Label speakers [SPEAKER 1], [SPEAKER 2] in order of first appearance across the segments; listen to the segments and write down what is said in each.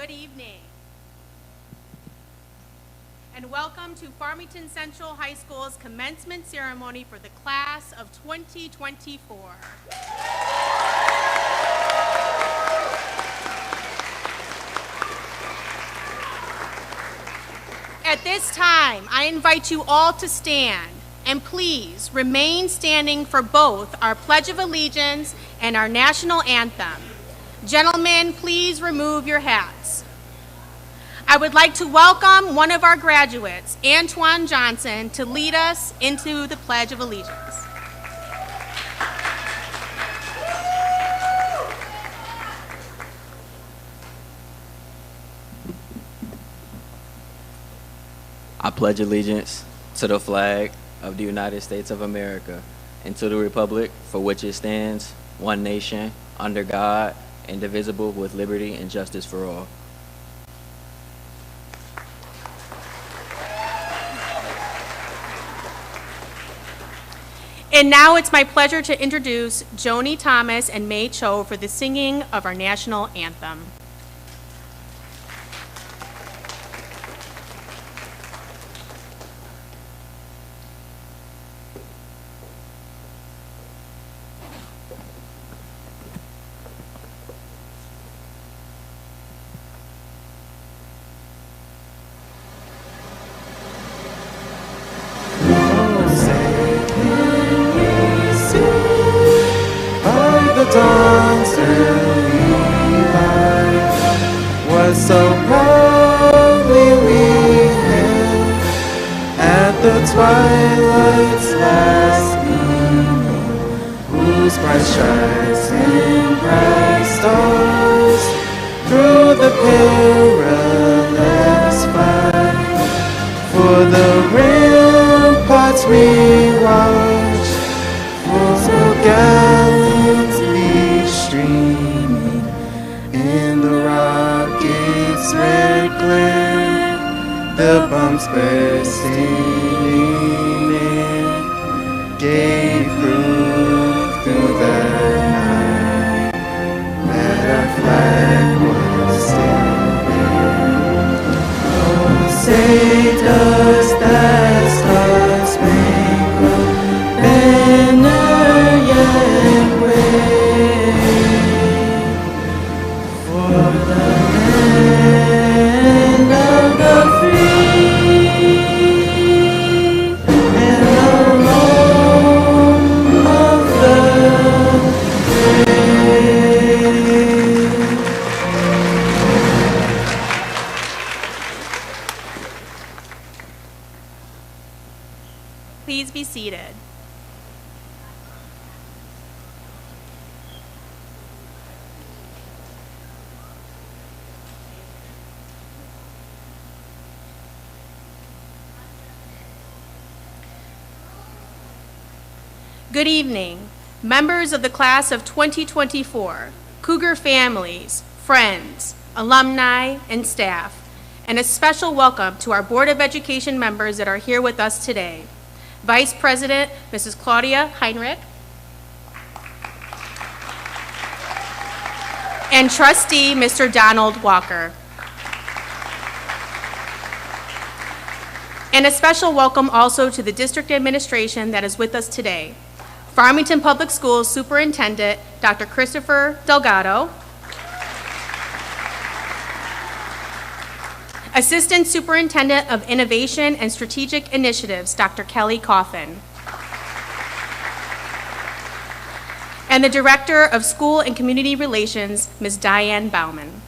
[SPEAKER 1] Good evening, and welcome to Farmington Central High School's commencement ceremony for the class of 2024. At this time, I invite you all to stand, and please remain standing for both our Pledge of Allegiance and our national anthem. Gentlemen, please remove your hats. I would like to welcome one of our graduates, Antoine Johnson, to lead us into the Pledge of Allegiance.
[SPEAKER 2] I pledge allegiance to the flag of the United States of America and to the republic for which it stands, one nation, under God, indivisible, with liberty and justice for all.
[SPEAKER 1] And now it's my pleasure to introduce Joni Thomas and May Cho for the singing of our national anthem.
[SPEAKER 3] So proudly we hailed at the twilight's last gleaming, whose bright stripes and bright stars through the perilous fight. For the ramparts we watched, for so gallantly streaming in the rocket's red glare, the bombs bursting in gave proof through the night that our flag was still there. Oh, say does that star-spangled banner yet wave for the land of the free and the home of the brave.
[SPEAKER 1] Please be seated. Good evening, members of the class of 2024, Cougar families, friends, alumni, and staff, and a special welcome to our Board of Education members that are here with us today. Vice President, Mrs. Claudia Heinrich, and Trustee, Mr. Donald Walker. And a special welcome also to the district administration that is with us today. Farmington Public Schools Superintendent, Dr. Christopher Delgado. Assistant Superintendent of Innovation and Strategic Initiatives, Dr. Kelly Coffin. And the Director of School and Community Relations, Ms. Diane Bauman.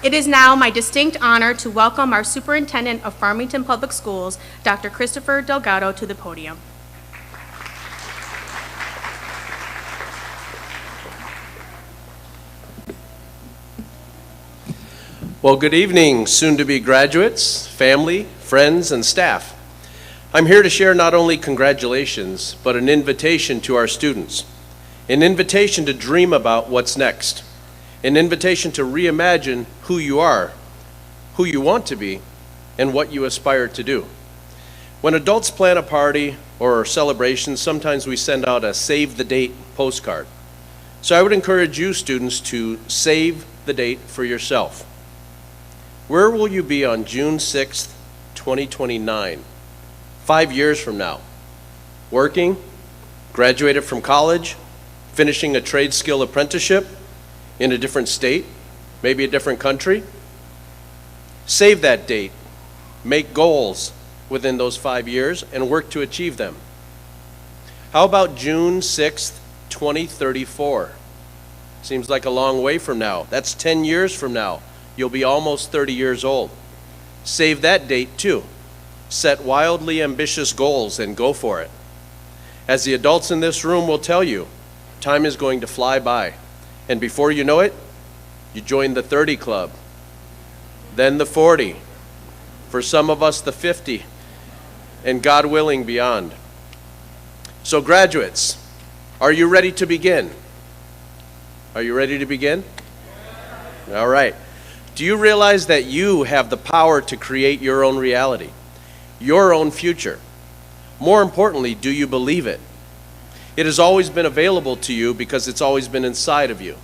[SPEAKER 1] It is now my distinct honor to welcome our Superintendent of Farmington Public Schools, Dr. Christopher Delgado, to the podium.
[SPEAKER 4] Well, good evening, soon-to-be graduates, family, friends, and staff. I'm here to share not only congratulations, but an invitation to our students, an invitation to dream about what's next, an invitation to reimagine who you are, who you want to be, and what you aspire to do. When adults plan a party or celebration, sometimes we send out a save the date postcard. So I would encourage you students to save the date for yourself. Where will you be on June 6th, 2029, 5 years from now? Working, graduated from college, finishing a trade skill apprenticeship in a different state, maybe a different country? Save that date, make goals within those 5 years, and work to achieve them. How about June 6th, 2034? Seems like a long way from now. That's 10 years from now. You'll be almost 30 years old. Save that date too. Set wildly ambitious goals and go for it. As the adults in this room will tell you, time is going to fly by. And before you know it, you join the 30 club, then the 40, for some of us the 50, and God willing beyond. So graduates, are you ready to begin? Are you ready to begin? All right. Do you realize that you have the power to create your own reality, your own future? More importantly, do you believe it? It has always been available to you because it's always been inside of you.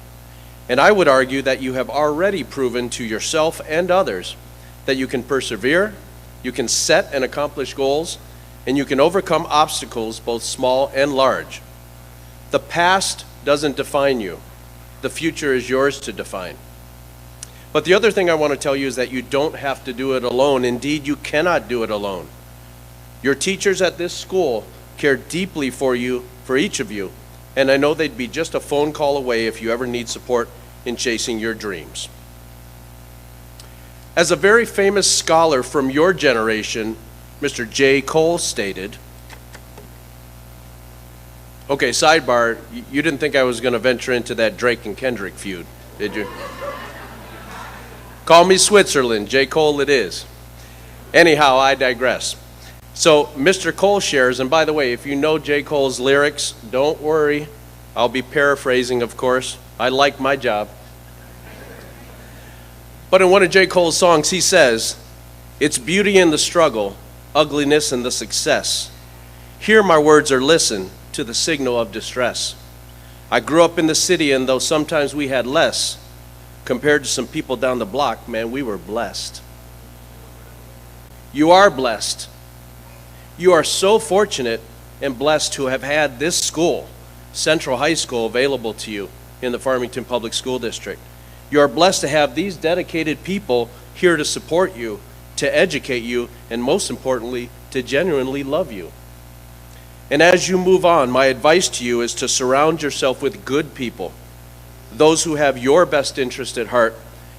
[SPEAKER 4] And I would argue that you have already proven to yourself and others that you can persevere, you can set and accomplish goals, and you can overcome obstacles both small and large. The past doesn't define you. The future is yours to define. But the other thing I want to tell you is that you don't have to do it alone. Indeed, you cannot do it alone. Your teachers at this school care deeply for you, for each of you, and I know they'd be just a phone call away if you ever need support in chasing your dreams. As a very famous scholar from your generation, Mr. J. Cole stated, okay, sidebar, you didn't think I was going to venture into that Drake and Kendrick feud, did you? Call me Switzerland, J. Cole it is. Anyhow, I digress. So Mr. Cole shares, and by the way, if you know J. Cole's lyrics, don't worry. I'll be paraphrasing, of course. I like my job. But in one of J. Cole's songs, he says, "It's beauty in the struggle, ugliness in the success. Hear my words or listen to the signal of distress. I grew up in the city, and though sometimes we had less, compared to some people down the block, man, we were blessed." You are blessed. You are so fortunate and blessed to have had this school, Central High School, available to you in the Farmington Public School District. You are blessed to have these dedicated people here to support you, to educate you, and most importantly, to genuinely love you. And as you move on, my advice to you is to surround yourself with good people, those who have your best interest at heart,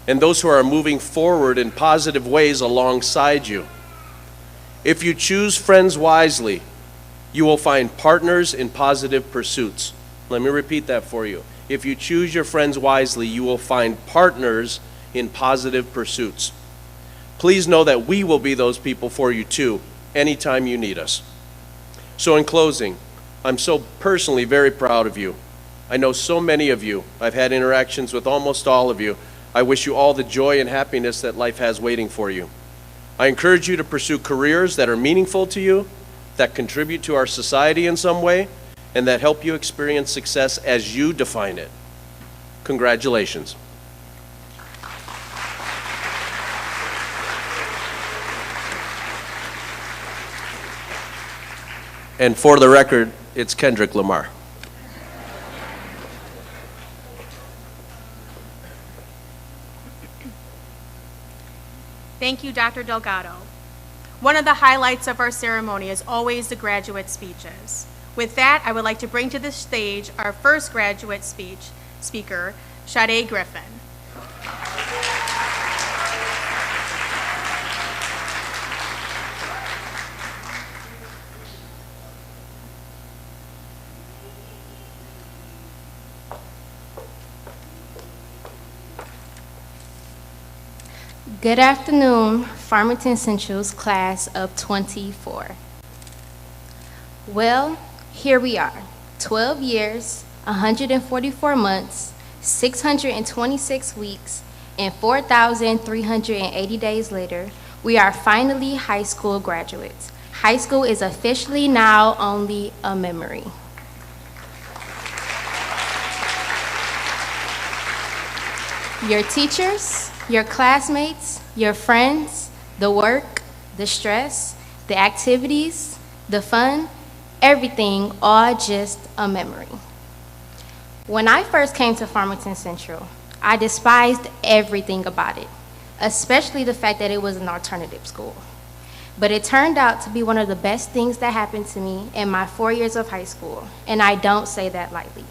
[SPEAKER 4] and those who are moving forward in positive ways alongside you. If you choose friends wisely, you will find partners in positive pursuits. Let me repeat that for you. If you choose your friends wisely, you will find partners in positive pursuits. Please know that we will be those people for you too, anytime you need us. So in closing, I'm so personally very proud of you. I know so many of you. I've had interactions with almost all of you. I wish you all the joy and happiness that life has waiting for you. I encourage you to pursue careers that are meaningful to you, that contribute to our society in some way, and that help you experience success as you define it. Congratulations. And for the record, it's Kendrick Lamar.
[SPEAKER 1] Thank you, Dr. Delgado. One of the highlights of our ceremony is always the graduate speeches. With that, I would like to bring to the stage our first graduate speaker, Sade Griffin.
[SPEAKER 5] Good afternoon, Farmington Central's class of 24. Well, here we are, 12 years, 144 months, 626 weeks, and 4,380 days later, we are finally high school graduates. High school is officially now only a memory. your teachers, your classmates, your friends, the work, the stress, the activities, the fun, everything, all just a memory. When I first came to Farmington Central, I despised everything about it, especially the fact that it was an alternative school. But it turned out to be one of the best things that happened to me in my 4 years of high school, and I don't say that lightly.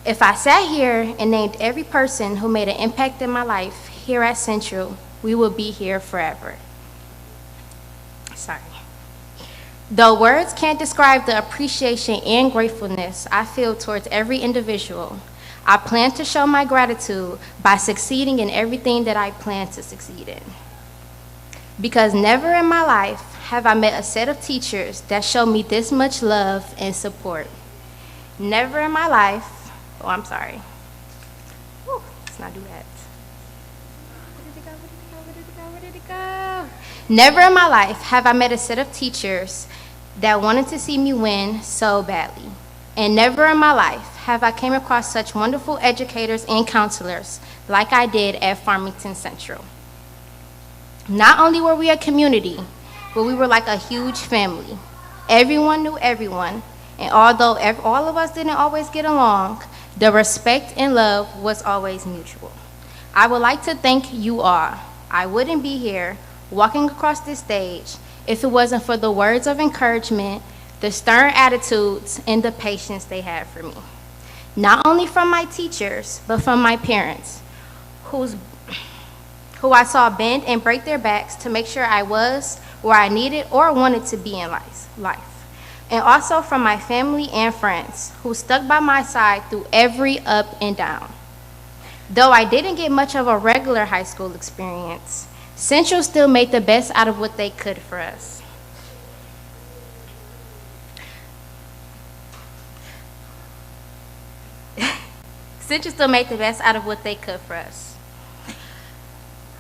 [SPEAKER 5] If I sat here and named every person who made an impact in my life here at Central, we would be here forever. Sorry. Though words can't describe the appreciation and gratefulness I feel towards every individual, I plan to show my gratitude by succeeding in everything that I plan to succeed in. Because never in my life have I met a set of teachers that show me this much love and support. Never in my life, oh, I'm sorry. Whew, let's not do that. Where did it go? Never in my life have I met a set of teachers that wanted to see me win so badly. And never in my life have I came across such wonderful educators and counselors like I did at Farmington Central. Not only were we a community, but we were like a huge family. Everyone knew everyone, and although all of us didn't always get along, the respect and love was always mutual. I would like to thank you all. I wouldn't be here walking across this stage if it wasn't for the words of encouragement, the stern attitudes, and the patience they had for me. Not only from my teachers, but from my parents, who I saw bend and break their backs to make sure I was where I needed or wanted to be in life. And also from my family and friends, who stuck by my side through every up and down. Though I didn't get much of a regular high school experience, Central still made the best out of what they could for us. Central still made the best out of what they could for us.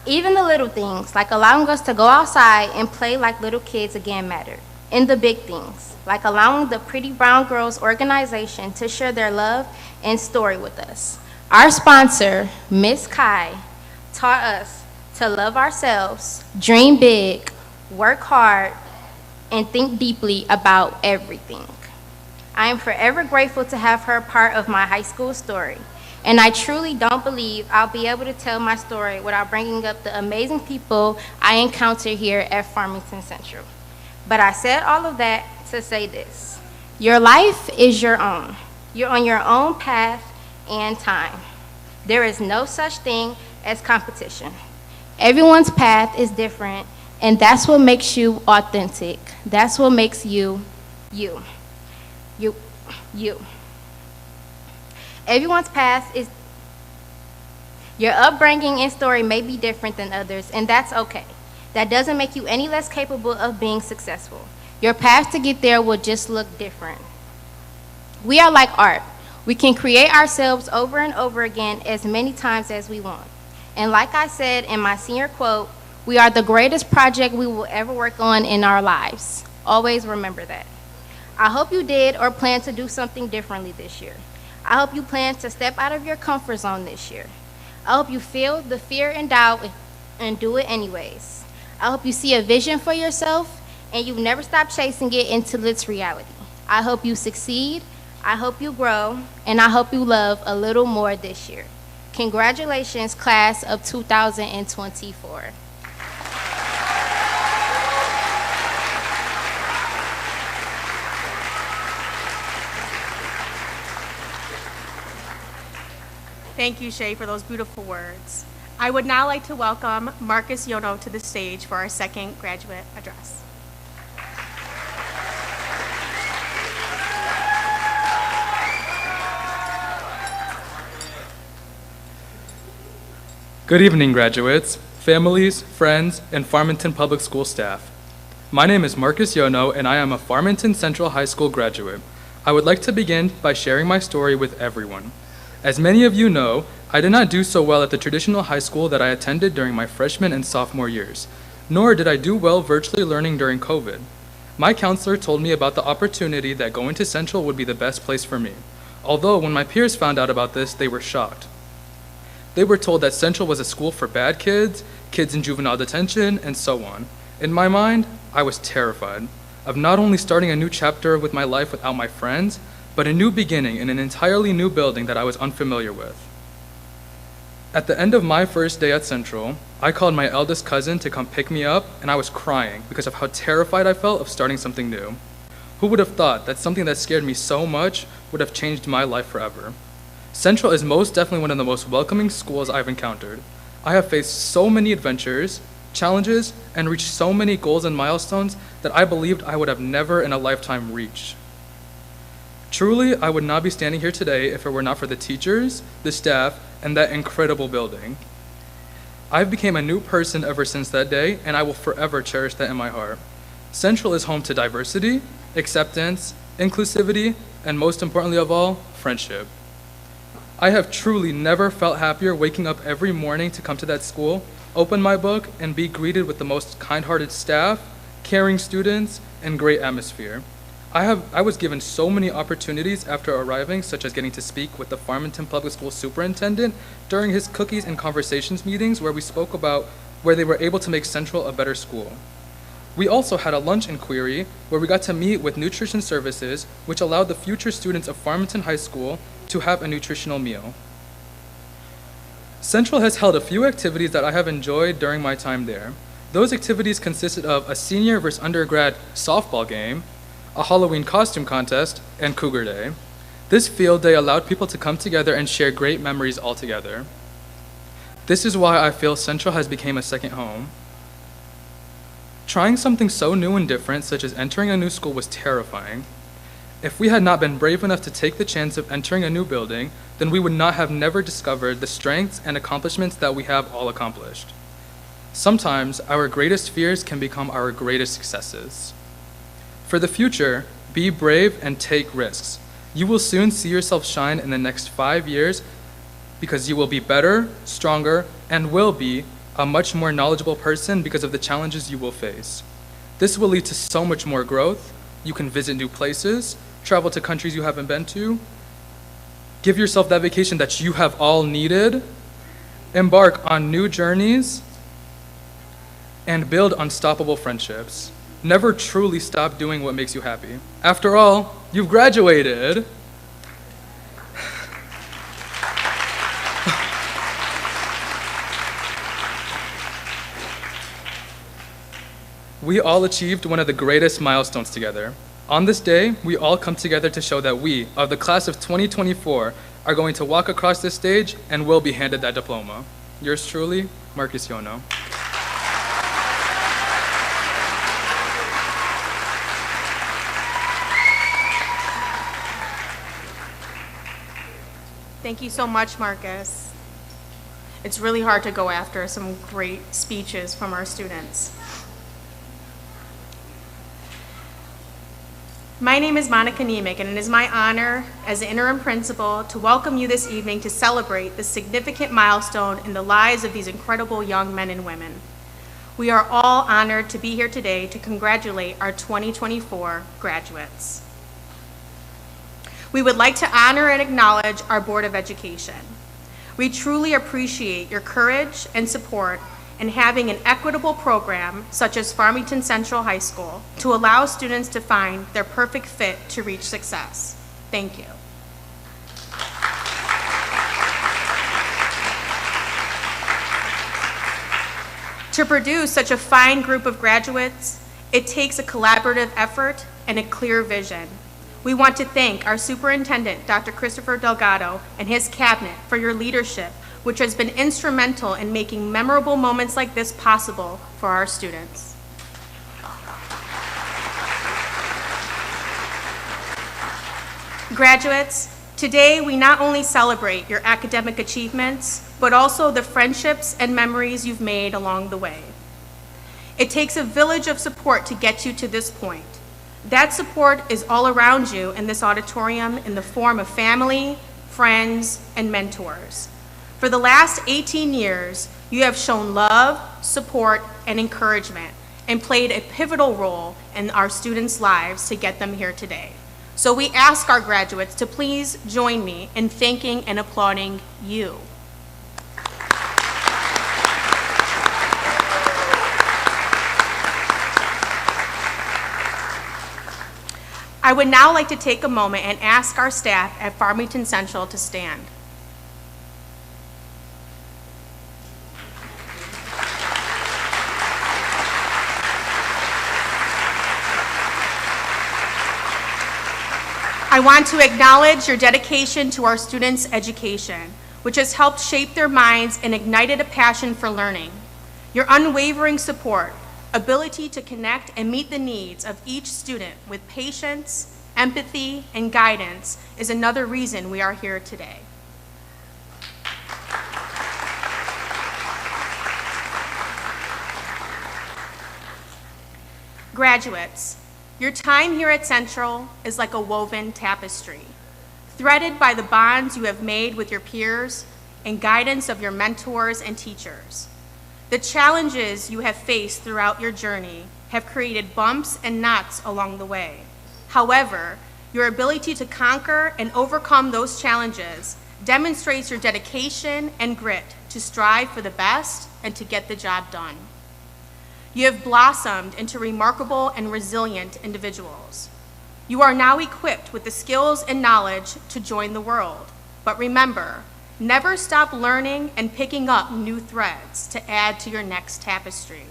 [SPEAKER 5] Even the little things, like allowing us to go outside and play like little kids again, mattered. And the big things, like allowing the Pretty Brown Girls organization to share their love and story with us. Our sponsor, Miss Kai, taught us to love ourselves, dream big, work hard, and think deeply about everything. I am forever grateful to have her part of my high school story. And I truly don't believe I'll be able to tell my story without bringing up the amazing people I encounter here at Farmington Central. But I said all of that to say this. Your life is your own. You're on your own path and time. There is no such thing as competition. Everyone's path is different, and that's what makes you authentic. That's what makes you, you. Everyone's path is, your upbringing and story may be different than others, and that's okay. That doesn't make you any less capable of being successful. Your path to get there will just look different. We are like art. We can create ourselves over and over again as many times as we want. And like I said in my senior quote, we are the greatest project we will ever work on in our lives. Always remember that. I hope you did or plan to do something differently this year. I hope you plan to step out of your comfort zone this year. I hope you feel the fear and doubt and do it anyways. I hope you see a vision for yourself and you never stop chasing it until it's reality. I hope you succeed, I hope you grow, and I hope you love a little more this year. Congratulations, class of 2024.
[SPEAKER 1] Thank you, Shay, for those beautiful words. I would now like to welcome Marcus Yono to the stage for our second graduate address.
[SPEAKER 6] Good evening, graduates, families, friends, and Farmington Public School staff. My name is Marcus Yono, and I am a Farmington Central High School graduate. I would like to begin by sharing my story with everyone. As many of you know, I did not do so well at the traditional high school that I attended during my freshman and sophomore years, nor did I do well virtually learning during COVID. My counselor told me about the opportunity that going to Central would be the best place for me, although when my peers found out about this, they were shocked. They were told that Central was a school for bad kids, kids in juvenile detention, and so on. In my mind, I was terrified of not only starting a new chapter with my life without my friends, but a new beginning in an entirely new building that I was unfamiliar with. At the end of my first day at Central, I called my eldest cousin to come pick me up, and I was crying because of how terrified I felt of starting something new. Who would have thought that something that scared me so much would have changed my life forever? Central is most definitely one of the most welcoming schools I've encountered. I have faced so many adventures, challenges, and reached so many goals and milestones that I believed I would have never in a lifetime reached. Truly, I would not be standing here today if it were not for the teachers, the staff, and that incredible building. I've become a new person ever since that day, and I will forever cherish that in my heart. Central is home to diversity, acceptance, inclusivity, and most importantly of all, friendship. I have truly never felt happier waking up every morning to come to that school, open my book, and be greeted with the most kind-hearted staff, caring students, and great atmosphere. I was given so many opportunities after arriving, such as getting to speak with the Farmington Public School superintendent during his cookies and conversations meetings where we spoke about where they were able to make Central a better school. We also had a lunch inquiry where we got to meet with nutrition services, which allowed the future students of Farmington High School to have a nutritional meal. Central has held a few activities that I have enjoyed during my time there. Those activities consisted of a senior versus undergrad softball game, a Halloween costume contest, and Cougar Day. This field day allowed people to come together and share great memories all together. This is why I feel Central has become a second home. Trying something so new and different, such as entering a new school, was terrifying. If we had not been brave enough to take the chance of entering a new building, then we would not have never discovered the strengths and accomplishments that we have all accomplished. Sometimes our greatest fears can become our greatest successes. For the future, be brave and take risks. You will soon see yourself shine in the next 5 years because you will be better, stronger, and will be a much more knowledgeable person because of the challenges you will face. This will lead to so much more growth. You can visit new places, travel to countries you haven't been to, give yourself that vacation that you have all needed, embark on new journeys, and build unstoppable friendships. Never truly stop doing what makes you happy. After all, you've graduated. We all achieved one of the greatest milestones together. On this day, we all come together to show that we, of the class of 2024, are going to walk across this stage and will be handed that diploma. Yours truly, Marcus Yono.
[SPEAKER 1] Thank you so much, Marcus. It's really hard to go after some great speeches from our students. My name is Monica Nemec, and it is my honor as the interim principal to welcome you this evening to celebrate this significant milestone in the lives of these incredible young men and women. We are all honored to be here today to congratulate our 2024 graduates. We would like to honor and acknowledge our Board of Education. We truly appreciate your courage and support in having an equitable program such as Farmington Central High School to allow students to find their perfect fit to reach success. Thank you. To produce such a fine group of graduates, it takes a collaborative effort and a clear vision. We want to thank our superintendent, Dr. Christopher Delgado, and his cabinet for your leadership, which has been instrumental in making memorable moments like this possible for our students. Graduates, today we not only celebrate your academic achievements, but also the friendships and memories you've made along the way. It takes a village of support to get you to this point. That support is all around you in this auditorium in the form of family, friends, and mentors. For the last 18 years, you have shown love, support, and encouragement, and played a pivotal role in our students' lives to get them here today. So we ask our graduates to please join me in thanking and applauding you. I would now like to take a moment and ask our staff at Farmington Central to stand. I want to acknowledge your dedication to our students' education, which has helped shape their minds and ignited a passion for learning. Your unwavering support, ability to connect and meet the needs of each student with patience, empathy, and guidance is another reason we are here today. Graduates, your time here at Central is like a woven tapestry, threaded by the bonds you have made with your peers and guidance of your mentors and teachers. The challenges you have faced throughout your journey have created bumps and knots along the way. However, your ability to conquer and overcome those challenges demonstrates your dedication and grit to strive for the best and to get the job done. You have blossomed into remarkable and resilient individuals. You are now equipped with the skills and knowledge to join the world. But remember, never stop learning and picking up new threads to add to your next tapestry.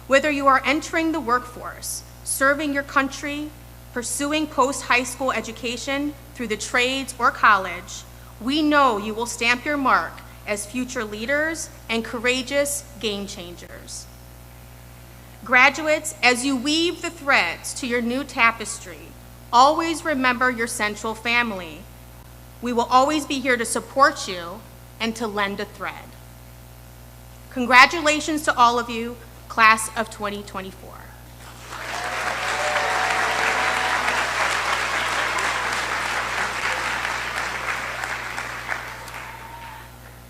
[SPEAKER 1] Whether you are entering the workforce, serving your country, pursuing post-high school education through the trades or college, we know you will stamp your mark as future leaders and courageous game changers. Graduates, as you weave the threads to your new tapestry, always remember your Central family. We will always be here to support you and to lend a thread. Congratulations to all of you, class of 2024.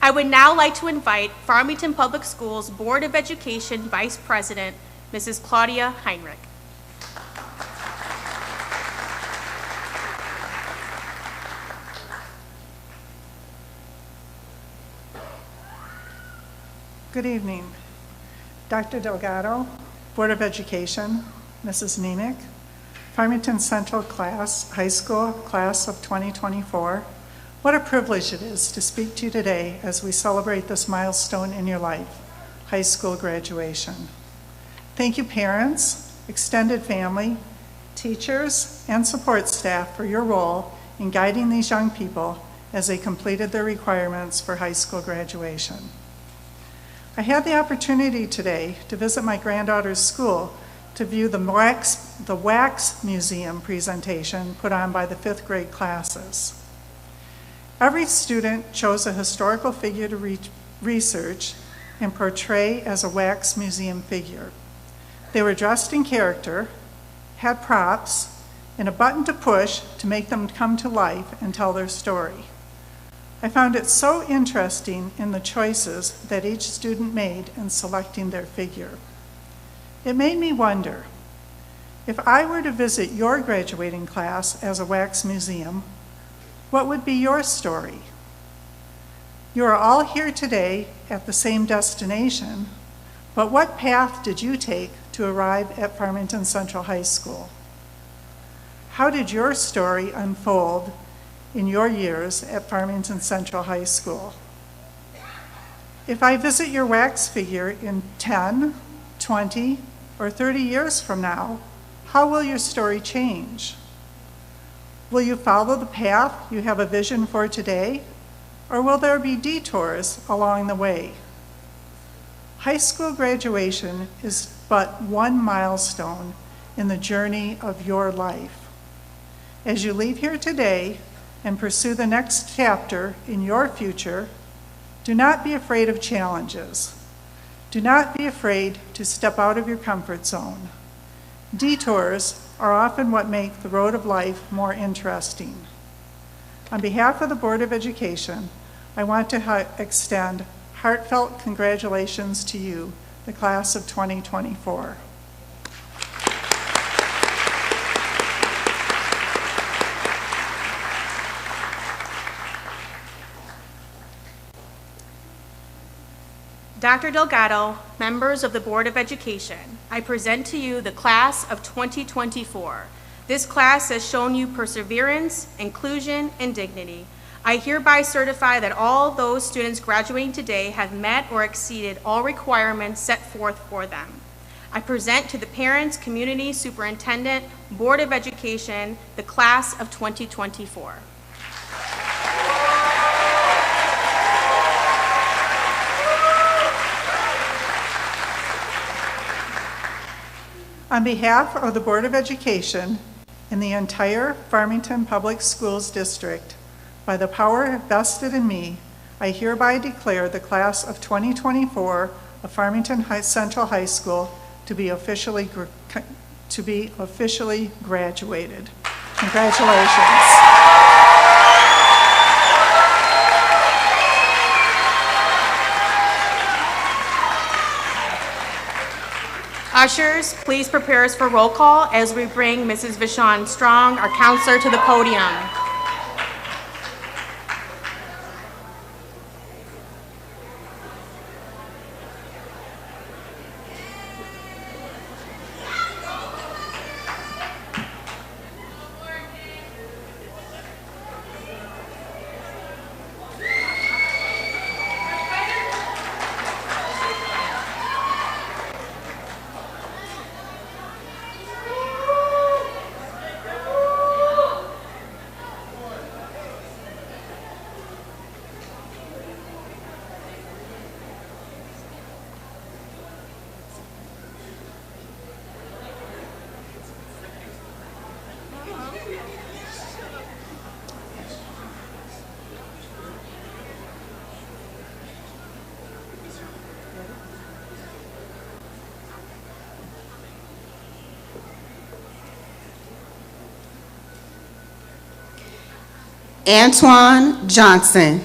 [SPEAKER 1] I would now like to invite Farmington Public Schools Board of Education Vice President, Mrs. Claudia Heinrich.
[SPEAKER 7] Good evening. Dr. Delgado, Board of Education, Mrs. Nemick, Farmington Central Class, High School Class of 2024. What a privilege it is to speak to you today as we celebrate this milestone in your life, high school graduation. Thank you, parents, extended family, teachers, and support staff for your role in guiding these young people as they completed their requirements for high school graduation. I had the opportunity today to visit my granddaughter's school to view the Wax Museum presentation put on by the 5th grade classes. Every student chose a historical figure to research and portray as a Wax Museum figure. They were dressed in character, had props, and a button to push to make them come to life and tell their story. I found it so interesting in the choices that each student made in selecting their figure. It made me wonder, if I were to visit your graduating class as a Wax Museum, what would be your story? You are all here today at the same destination, but what path did you take to arrive at Farmington Central High School? How did your story unfold in your years at Farmington Central High School? If I visit your wax figure in 10, 20, or 30 years from now, how will your story change? Will you follow the path you have a vision for today, or will there be detours along the way? High school graduation is but one milestone in the journey of your life. As you leave here today and pursue the next chapter in your future, do not be afraid of challenges. Do not be afraid to step out of your comfort zone. Detours are often what make the road of life more interesting. On behalf of the Board of Education, I want to extend heartfelt congratulations to you, the class of 2024.
[SPEAKER 1] Dr. Delgado, members of the Board of Education, I present to you the class of 2024, This class has shown you perseverance, inclusion, and dignity. I hereby certify that all those students graduating today have met or exceeded all requirements set forth for them. I present to the parents, community, superintendent, Board of Education, the class of 2024.
[SPEAKER 7] On behalf of the Board of Education and the entire Farmington Public Schools District, by the power vested in me, I hereby declare the class of 2024 of Farmington Central High School to be officially graduated. Congratulations.
[SPEAKER 1] Ushers, please prepare us for roll call as we bring Mrs. Vashon Strong, our counselor, to the podium.
[SPEAKER 8] Antoine Johnson.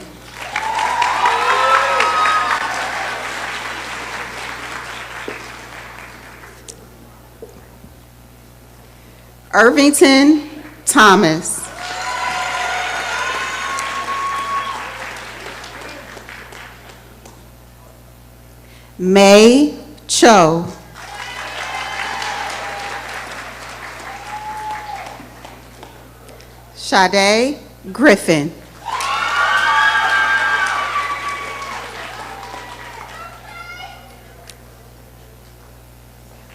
[SPEAKER 8] Irvington Thomas. May Cho. Sade Griffin.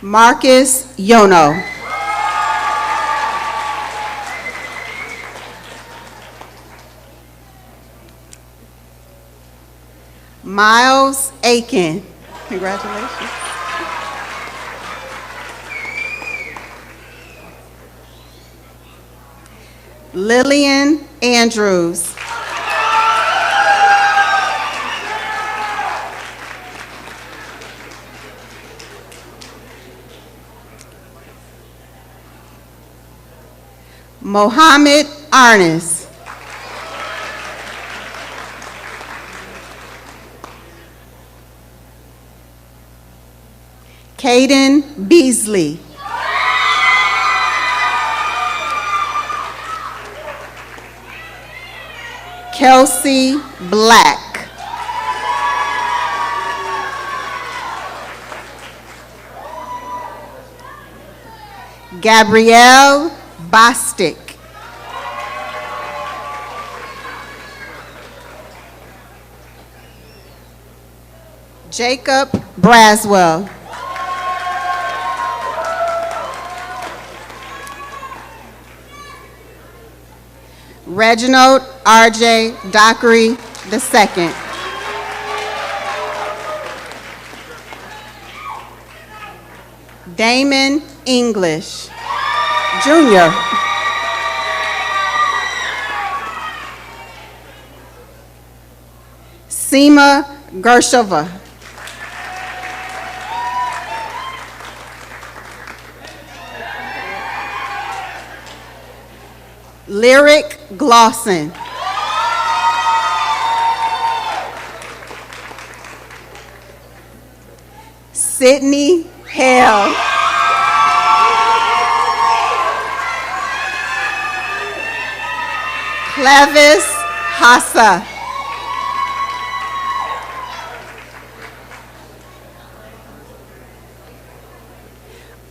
[SPEAKER 8] Marcus Yono. Miles Aiken. Congratulations. Lillian Andrews. Mohammed Arnis. Caden Beasley. Kelsey Black. Gabrielle Bostic. Jacob Braswell. Reginald R.J. Dockery II. Damon English, Jr. Seema Gershova. Lyric Glosson. Sydney Hale. Clevis Hassa.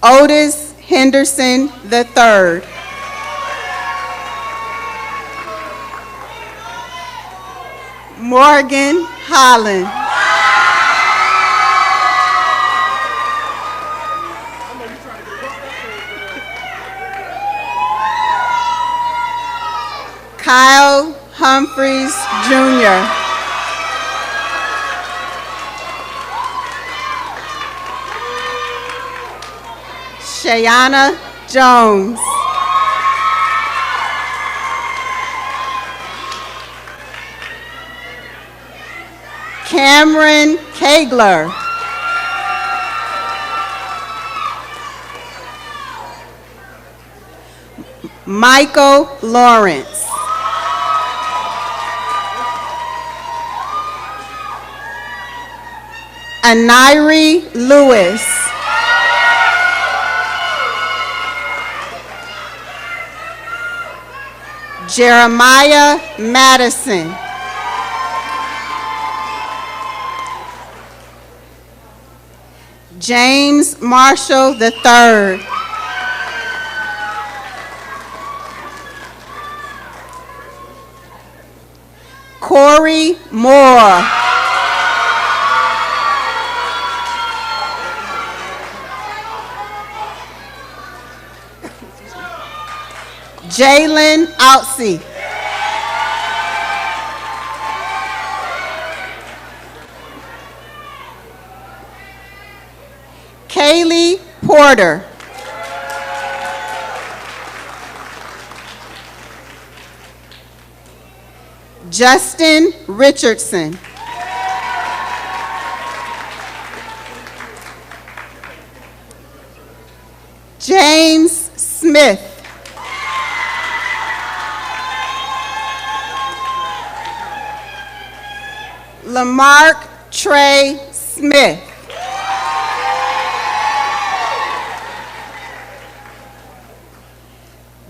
[SPEAKER 8] Otis Henderson III. Morgan Holland. Kyle Humphreys Jr. Shayana Jones. Cameron Kagler. Michael Lawrence. Aniri Lewis. Jeremiah Madison. James Marshall III. Corey Moore. Jalen Outsey. Kaylee Porter. Justin Richardson. James Smith. Lamarck Trey Smith.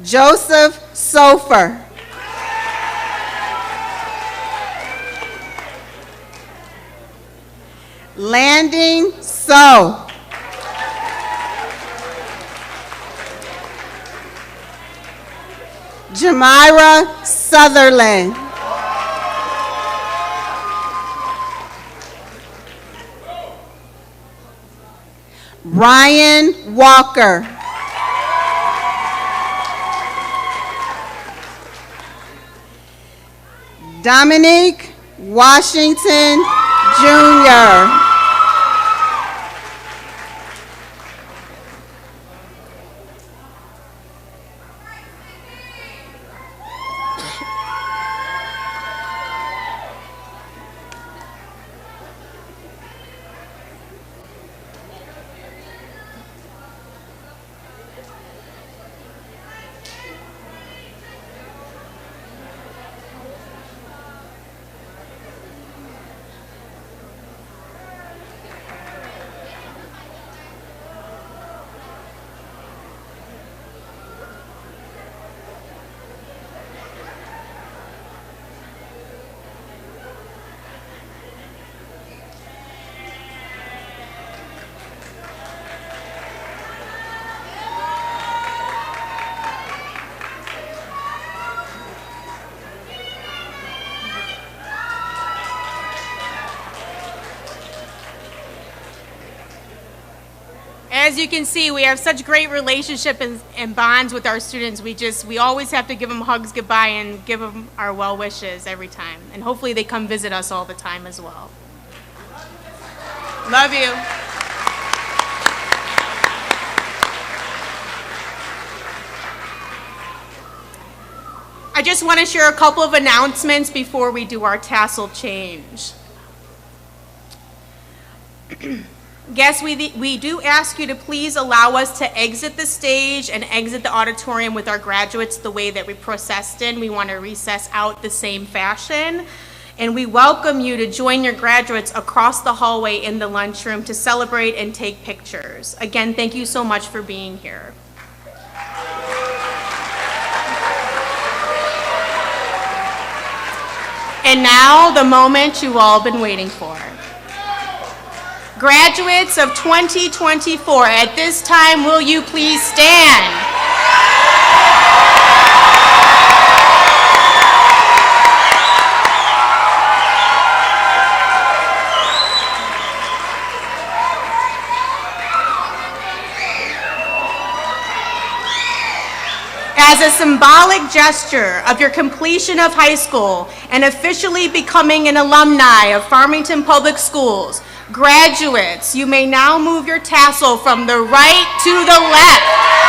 [SPEAKER 8] Joseph Sofer. Landing So. Jamira Sutherland. Ryan Walker. Dominique Washington Jr.
[SPEAKER 1] As you can see, we have such great relationship and bonds with our students. We always have to give them hugs goodbye and give them our well wishes every time. And hopefully they come visit us all the time as well. Love you. I just want to share a couple of announcements before we do our tassel change. Guests, we do ask you to please allow us to exit the stage and exit the auditorium with our graduates the way that we processed in. We want to recess out the same fashion. And we welcome you to join your graduates across the hallway in the lunchroom to celebrate and take pictures. Again, thank you so much for being here. And now, the moment you've all been waiting for. Graduates of 2024, at this time, will you please stand? a symbolic gesture of your completion of high school and officially becoming an alumni of Farmington Public Schools, graduates, you may now move your tassel from the right to the left.